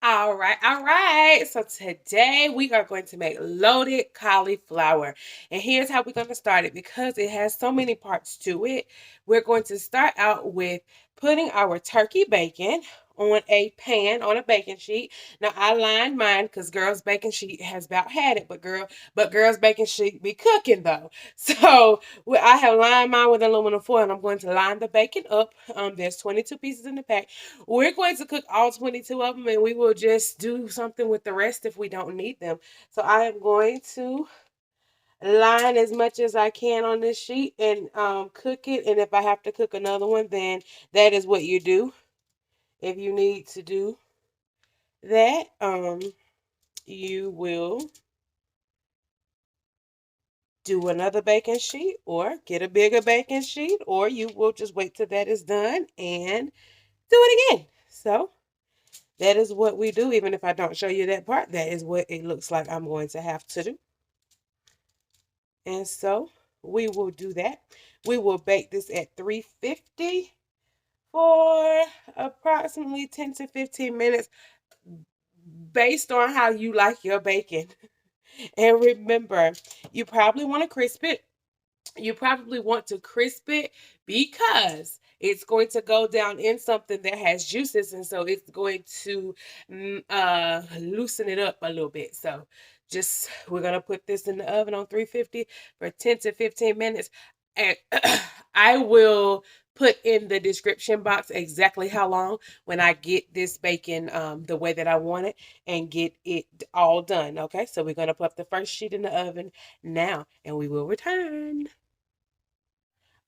All right. So today we are going to make loaded cauliflower. And here's how we're going to start it. Because it has so many parts to it, we're going to start out with putting our turkey bacon on a pan, on a baking sheet. Now I lined mine because girls' baking sheet has about had it, but girls' baking sheet be cooking though. So I have lined mine with aluminum foil, and I'm going to line the bacon up. There's 22 pieces in the pack. We're going to cook all 22 of them, and we will just do something with the rest if we don't need them. So I am going to line as much as I can on this sheet and cook it. And if I have to cook another one, then that is what you do. If you need to do that, you will do another baking sheet or get a bigger baking sheet, or you will just wait till that is done and do it again. So that is what we do. Even if I don't show you that part, that is what it looks like I'm going to have to do. And so we will do that. We will bake this at 350 for approximately 10 to 15 minutes based on how you like your bacon. And remember, you probably want to crisp it. You probably want to crisp it because it's going to go down in something that has juices, and so it's going to loosen it up a little bit. So we're going to put this in the oven on 350 for 10 to 15 minutes. And I will put in the description box exactly how long when I get this bacon the way that I want it and get it all done. Okay, so we're going to put the first sheet in the oven now, and we will return.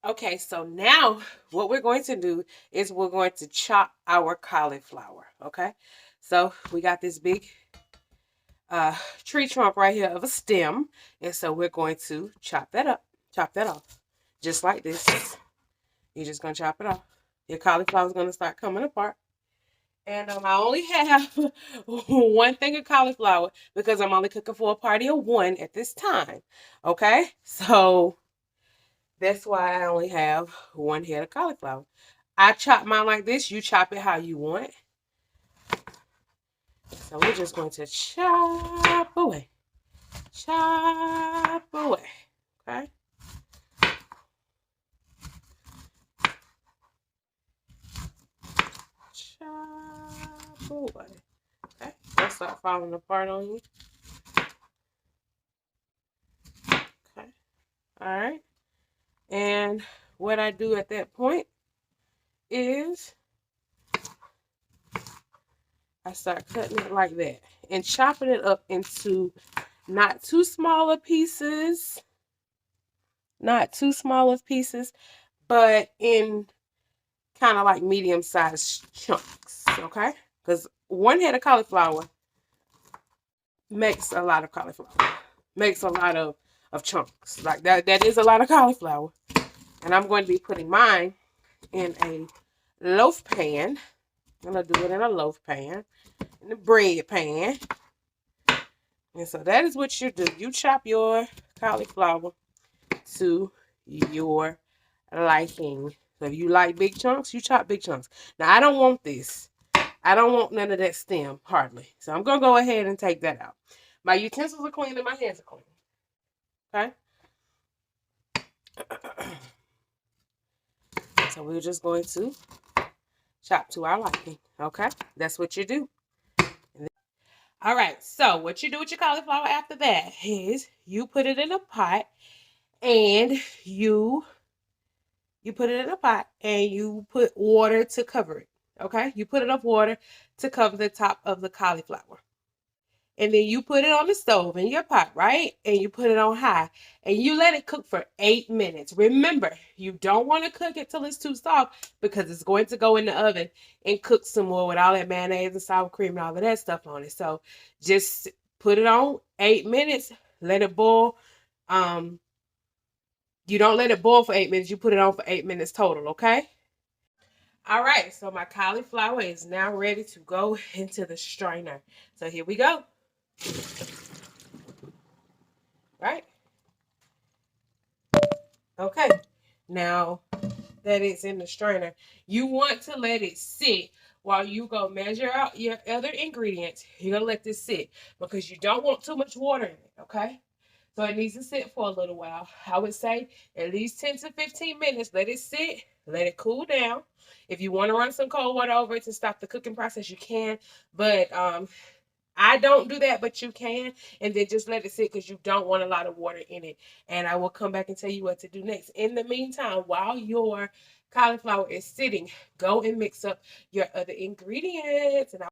Okay, so now what we're going to do is we're going to chop our cauliflower. Okay, so we got this big tree trunk right here of a stem, and so we're going to chop that off, just like this. You're just gonna chop it off. Your cauliflower is gonna start coming apart. And I only have one thing of cauliflower because I'm only cooking for a party of one at this time. Okay, so that's why I only have one head of cauliflower. I chop mine like this. You chop it how you want. So we're just going to chop away. Chop away. Okay. Chop away. Okay. Don't start falling apart on you. Okay. All right. And what I do at that point is I start cutting it like that and chopping it up into not too small of pieces, but in kind of like medium-sized chunks, okay? Because one head of cauliflower makes a lot of cauliflower, makes a lot of chunks. Like that is a lot of cauliflower. And I'm going to be putting mine in a loaf pan. I'm going to do it in a loaf pan, in a bread pan. And so that is what you do. You chop your cauliflower to your liking. So if you like big chunks, you chop big chunks. Now, I don't want this. I don't want none of that stem, hardly. So I'm going to go ahead and take that out. My utensils are clean and my hands are clean. Okay? So we're just going to chop to our liking. Okay? That's what you do. All right. So what you do with your cauliflower after that is you put it in a pot and you put it in a pot and you put water to cover it. Okay? You put enough water to cover the top of the cauliflower. And then you put it on the stove in your pot, right? And you put it on high. And you let it cook for 8 minutes. Remember, you don't want to cook it till it's too soft because it's going to go in the oven and cook some more with all that mayonnaise and sour cream and all of that stuff on it. So just put it on 8 minutes. Let it boil. You don't let it boil for 8 minutes. You put it on for 8 minutes total, okay? All right, so my cauliflower is now ready to go into the strainer. So here we go. Right? Okay. Now that it's in the strainer, you want to let it sit while you go measure out your other ingredients, you're going to let this sit because you don't want too much water in it, okay? So it needs to sit for a little while. I would say at least 10 to 15 minutes. Let it sit. Let it cool down. If you want to run some cold water over it to stop the cooking process, you can. But I don't do that, but you can. And then just let it sit because you don't want a lot of water in it. And I will come back and tell you what to do next. In the meantime, while your cauliflower is sitting, go and mix up your other ingredients. And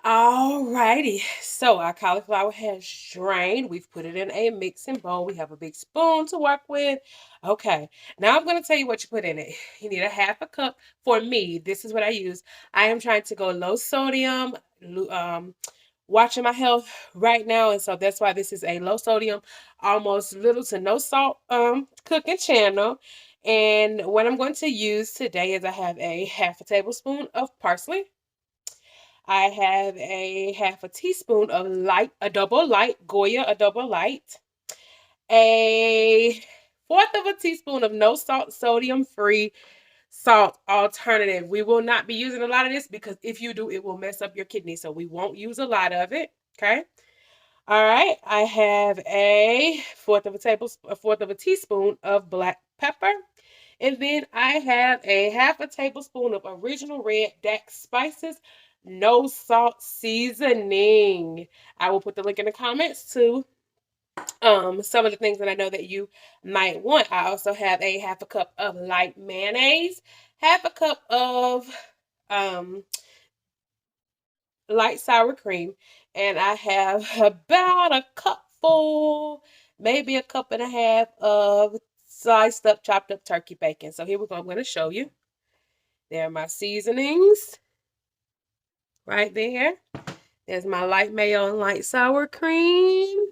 alrighty, so our cauliflower has drained. We've put it in a mixing bowl. We have a big spoon to work with. Okay, now I'm going to tell you what you put in it. You need a half a cup. For me, this is what I use. I am trying to go low sodium, watching my health right now, and so that's why this is a low sodium, almost little to no salt cooking channel. And what I'm going to use today is I have a half a tablespoon of parsley. I have a half a teaspoon of Adobo Light, Goya Adobo Light, a fourth of a teaspoon of no salt, sodium free salt alternative. We will not be using a lot of this because if you do, it will mess up your kidney. So we won't use a lot of it. Okay. All right. I have a fourth of a teaspoon of black pepper. And then I have a half a tablespoon of original red Daks spices, no salt seasoning. I will put the link in the comments to some of the things that I know that you might want. I also have a half a cup of light mayonnaise, half a cup of um, light sour cream, and I have about a cupful, maybe a cup and a half of sliced up, chopped up turkey bacon. So here we go. I'm going to show you. There are my seasonings right there. There's my light mayo and light sour cream.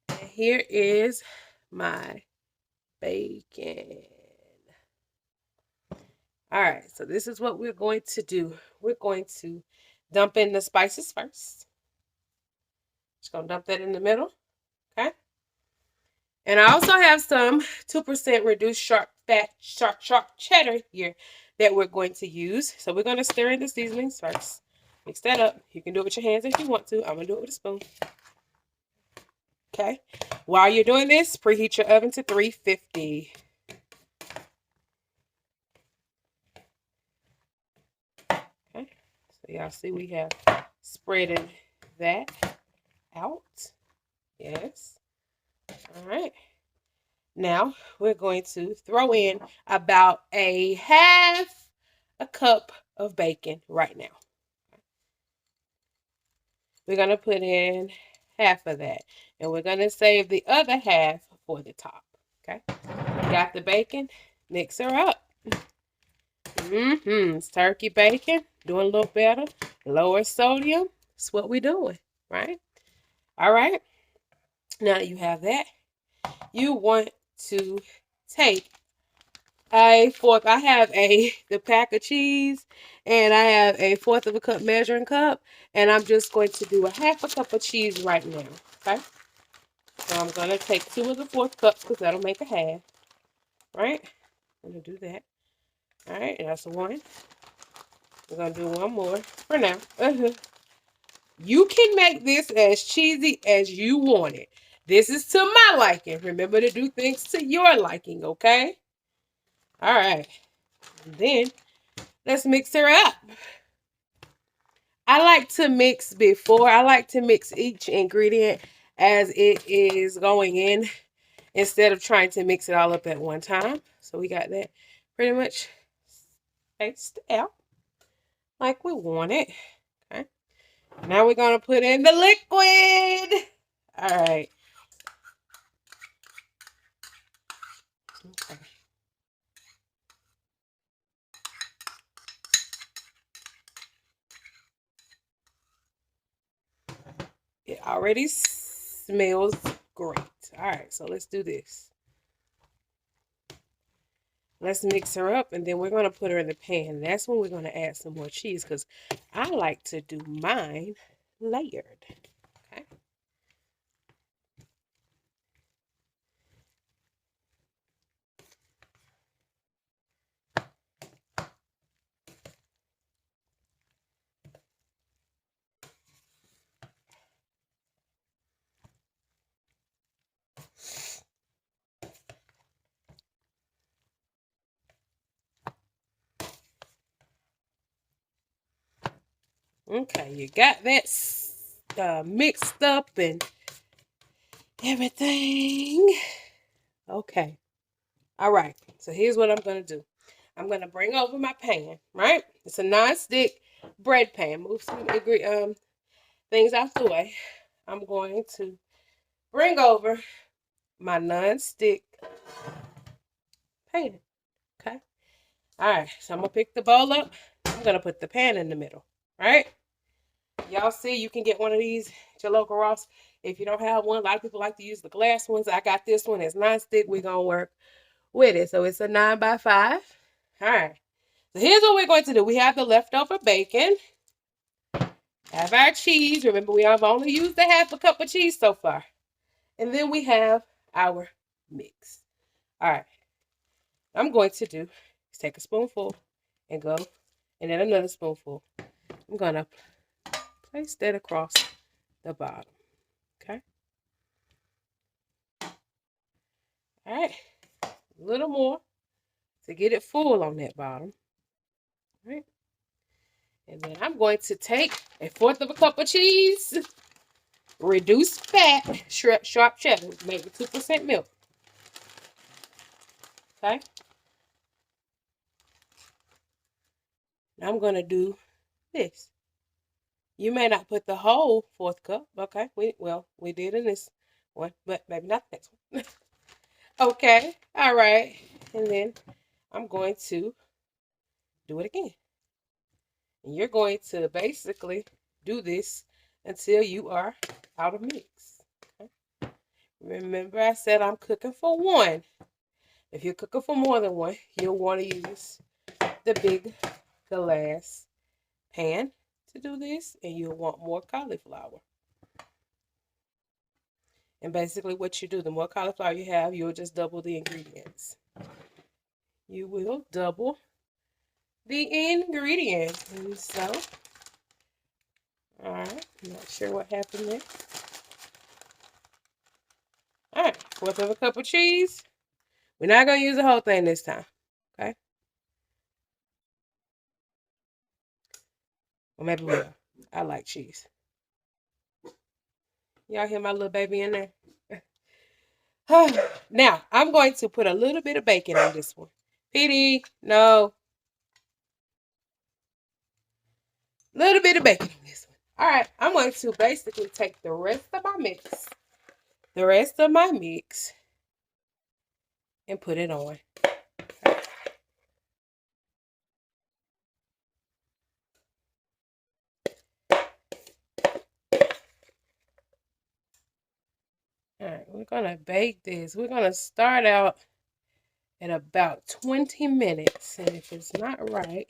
And here is my bacon. All right, so this is what we're going to do. We're going to dump in the spices first. Just going to dump that in the middle, okay? And I also have some 2% reduced sharp cheddar here that we're going to use. So we're going to stir in the seasonings first. Mix that up. You can do it with your hands if you want to. I'm going to do it with a spoon. Okay. While you're doing this, preheat your oven to 350. Okay. So y'all see we have spreaded that out. Yes. All right. Now we're going to throw in about a half a cup of bacon right now. We're going to put in half of that. And we're going to save the other half for the top. Okay. Got the bacon. Mix her up. It's turkey bacon. Doing a little better. Lower sodium. That's what we're doing. Right? All right. Now you have that. You want to take a fourth. I have the pack of cheese, and I have a fourth of a cup measuring cup, and I'm just going to do a half a cup of cheese right now. Okay, so I'm gonna take 2 of the 4th cups because that'll make a half. Right, I'm gonna do that. All right, that's one. We're gonna do one more for now. You can make this as cheesy as you want it. This is to my liking. Remember to do things to your liking, okay? All right. And then let's mix her up. I like to mix each ingredient as it is going in instead of trying to mix it all up at one time. So we got that pretty much spaced out like we want it. Okay. Now we're going to put in the liquid. All right. Okay. It already smells great. All right, so let's do this. Let's mix her up, and then we're going to put her in the pan. That's when we're going to add some more cheese because I like to do mine layered. Okay. Okay, you got that mixed up and everything. Okay. All right. So here's what I'm going to do. I'm going to bring over my pan, right? It's a non-stick bread pan. Move some things out the way. I'm going to bring over my non-stick pan. Okay. All right. So I'm going to pick the bowl up. I'm going to put the pan in the middle, right? Y'all see, you can get one of these at your local Ross. If you don't have one, a lot of people like to use the glass ones. I got this one. It's non-stick. We're going to work with it. So it's a 9x5. All right. So here's what we're going to do. We have the leftover bacon. Have our cheese. Remember, we have only used a half a cup of cheese so far. And then we have our mix. All right. I'm going to do is take a spoonful and go, and then another spoonful. I'm going to place that across the bottom. Okay. All right. A little more to get it full on that bottom. All right. And then I'm going to take 1/4 of a cup of cheese, reduced fat, sharp cheddar, maybe 2% milk. Okay. Now I'm going to do this. You may not put the whole 1/4 cup. Okay. We did in this one, but maybe not the next one. Okay. All right. And then I'm going to do it again. And you're going to basically do this until you are out of mix. Okay? Remember, I said I'm cooking for one. If you're cooking for more than one, you'll want to use the big glass pan to do this, and you'll want more cauliflower. And basically what you do, the more cauliflower you have, you'll just double the ingredients. You will double the ingredients. And so, all right, I'm not sure what happened there. All right, 1/4 of a cup of cheese. We're not going to use the whole thing this time, okay? Or maybe we will. I like cheese. Y'all hear my little baby in there? Now, I'm going to put a little bit of bacon on this one. PD, no. Little bit of bacon on this one. All right, I'm going to basically take the rest of my mix, and put it on. All right, we're going to bake this. We're going to start out at about 20 minutes. And if it's not right,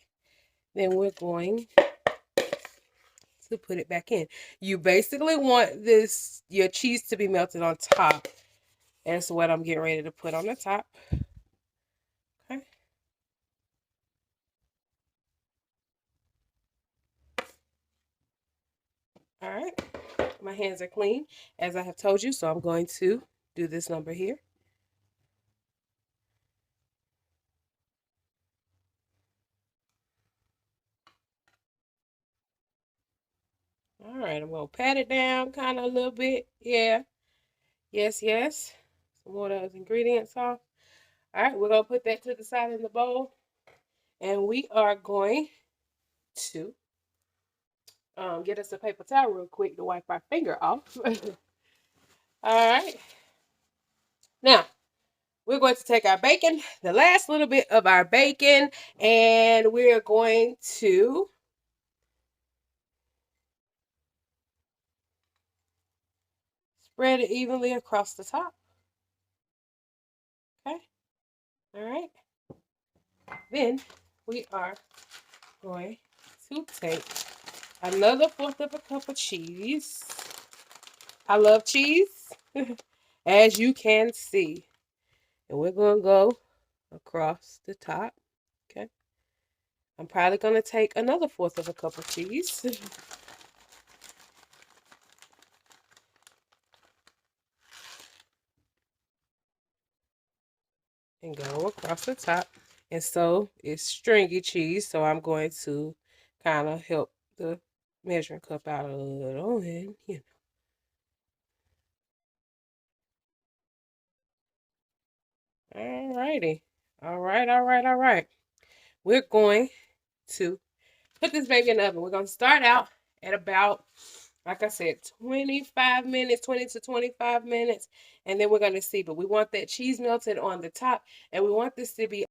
then we're going to put it back in. You basically want your cheese to be melted on top. That's what I'm getting ready to put on the top. Okay. All right. My hands are clean, as I have told you, so I'm going to do this number here. All right, I'm going to pat it down kind of a little bit. Yeah. Yes, yes. Some more of those ingredients off. All right, we're going to put that to the side in the bowl. And we are going to get us a paper towel real quick to wipe our finger off. All right. Now, we're going to take our bacon, the last little bit of our bacon, and we're going to spread it evenly across the top. Okay. All right. Then we are going to take another 1/4 of a cup of cheese. I love cheese, as you can see. And we're going to go across the top. Okay. I'm probably going to take another 1/4 of a cup of cheese. And go across the top. And so it's stringy cheese, so I'm going to kind of help the measuring cup out a little, and all righty. All right, all right, all right. We're going to put this baby in the oven. We're going to start out at about, like I said, 25 minutes, 20 to 25 minutes, and then we're going to see. But we want that cheese melted on the top, and we want this to be.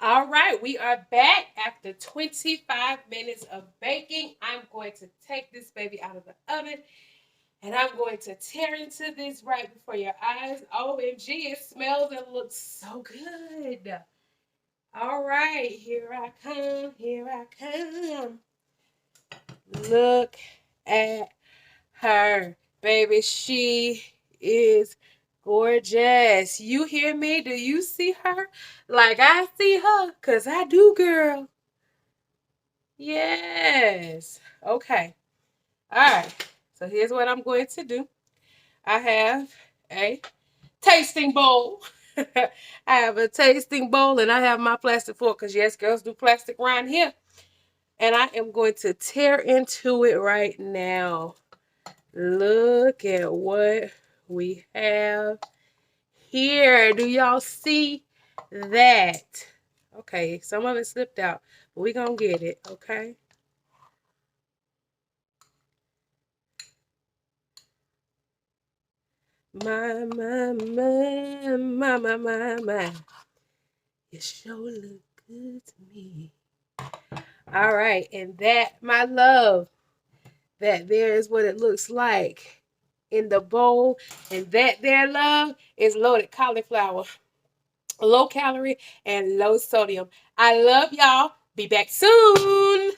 All right, we are back after 25 minutes of baking. I'm going to take this baby out of the oven, and I'm going to tear into this right before your eyes. OMG, it smells and looks so good. All right, here I come, here I come. Look at her, baby. She is gorgeous. You hear me? Do you see her like I see her? Because I do, girl. Yes. Okay. All right. So here's what I'm going to do. I have a tasting bowl. I have a tasting bowl and I have my plastic fork because, yes, girls do plastic around here. And I am going to tear into it right now. Look at what we have here. Do y'all see that? Okay, some of it slipped out, but we're going to get it, okay? My, you sure look good to me. All right, and that, my love, that there is what it looks like in the bowl. And that there, love, is loaded cauliflower. Low calorie and low sodium. I love y'all. Be back soon.